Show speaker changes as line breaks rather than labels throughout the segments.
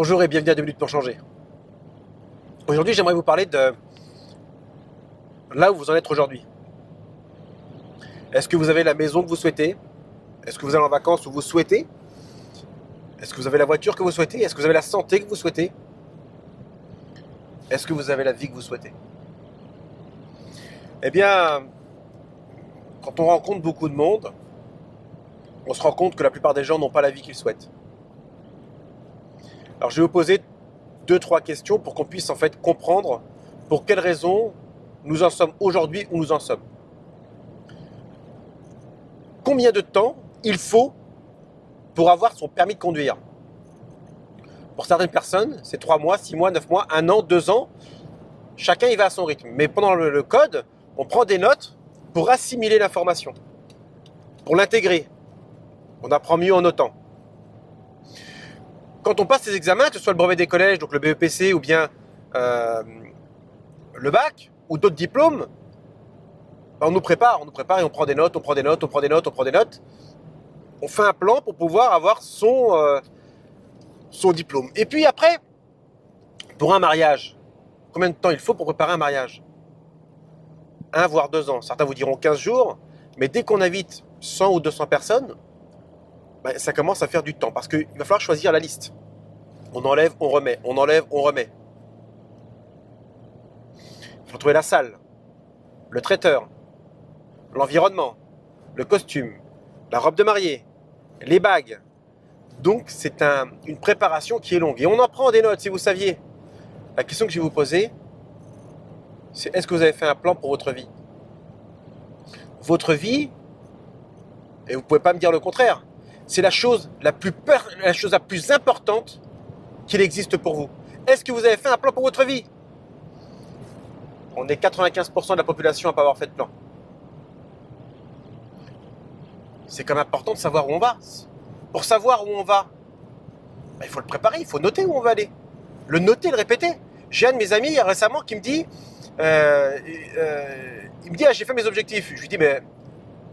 Bonjour et bienvenue à 2 minutes pour changer. Aujourd'hui, j'aimerais vous parler de là où vous en êtes aujourd'hui. Est-ce que vous avez la maison que vous souhaitez? Est-ce que vous allez en vacances où vous souhaitez? Est-ce que vous avez la voiture que vous souhaitez? Est-ce que vous avez la santé que vous souhaitez? Est-ce que vous avez la vie que vous souhaitez? Eh bien, quand on rencontre beaucoup de monde, on se rend compte que la plupart des gens n'ont pas la vie qu'ils souhaitent. Alors je vais vous poser 2-3 questions pour qu'on puisse en fait comprendre pour quelles raisons nous en sommes aujourd'hui où nous en sommes. Combien de temps il faut pour avoir son permis de conduire? Pour certaines personnes, c'est 3 mois, 6 mois, 9 mois, 1 an, 2 ans. Chacun y va à son rythme. Mais pendant le code, on prend des notes pour assimiler l'information, pour l'intégrer. On apprend mieux en notant. Quand on passe ces examens, que ce soit le brevet des collèges, donc le BEPC ou bien le bac ou d'autres diplômes, on nous prépare et on prend des notes, on prend des notes. On fait un plan pour pouvoir avoir son diplôme. Et puis après, pour un mariage, combien de temps il faut pour préparer un mariage? 1 voire 2 ans. Certains vous diront 15 jours, mais dès qu'on invite 100 ou 200 personnes, ça commence à faire du temps parce qu'il va falloir choisir la liste. On enlève, on remet, on enlève, on remet. Il faut trouver la salle, le traiteur, l'environnement, le costume, la robe de mariée, les bagues. Donc c'est une préparation qui est longue. Et on en prend des notes, si vous saviez. La question que je vais vous poser, c'est est-ce que vous avez fait un plan pour votre vie? Votre vie, et vous ne pouvez pas me dire le contraire, c'est la chose la plus importante qu'il existe pour vous. Est-ce que vous avez fait un plan pour votre vie? On est 95% de la population à ne pas avoir fait de plan. C'est quand même important de savoir où on va. Pour savoir où on va, il faut le préparer, il faut noter où on va aller. Le noter, le répéter. J'ai un de mes amis récemment qui me dit, j'ai fait mes objectifs. Je lui dis, mais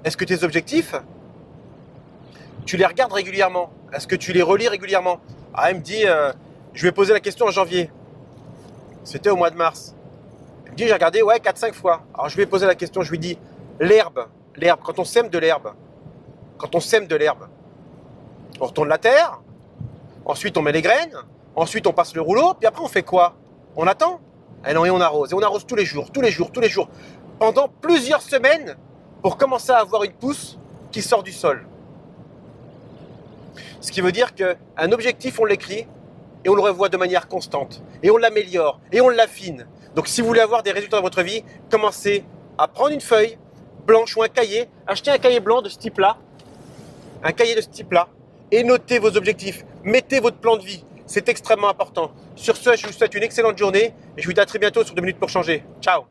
est-ce que tes objectifs, tu les regardes régulièrement? Est-ce que tu les relis régulièrement? Il me dit, je lui ai posé la question en janvier. C'était au mois de mars. Il me dit, j'ai regardé 4-5 fois. Alors je lui ai posé la question, je lui dis, l'herbe, quand on sème de l'herbe, on retourne la terre, ensuite on met les graines, ensuite on passe le rouleau, puis après on fait quoi? On attend? Et non, et on arrose. Et on arrose tous les jours, pendant plusieurs semaines, pour commencer à avoir une pousse qui sort du sol. Ce qui veut dire qu'un objectif, on l'écrit et on le revoit de manière constante. Et on l'améliore et on l'affine. Donc si vous voulez avoir des résultats dans votre vie, commencez à prendre une feuille blanche ou un cahier, achetez un cahier blanc de ce type-là, et notez vos objectifs. Mettez votre plan de vie. C'est extrêmement important. Sur ce, je vous souhaite une excellente journée et je vous dis à très bientôt sur 2 minutes pour changer. Ciao!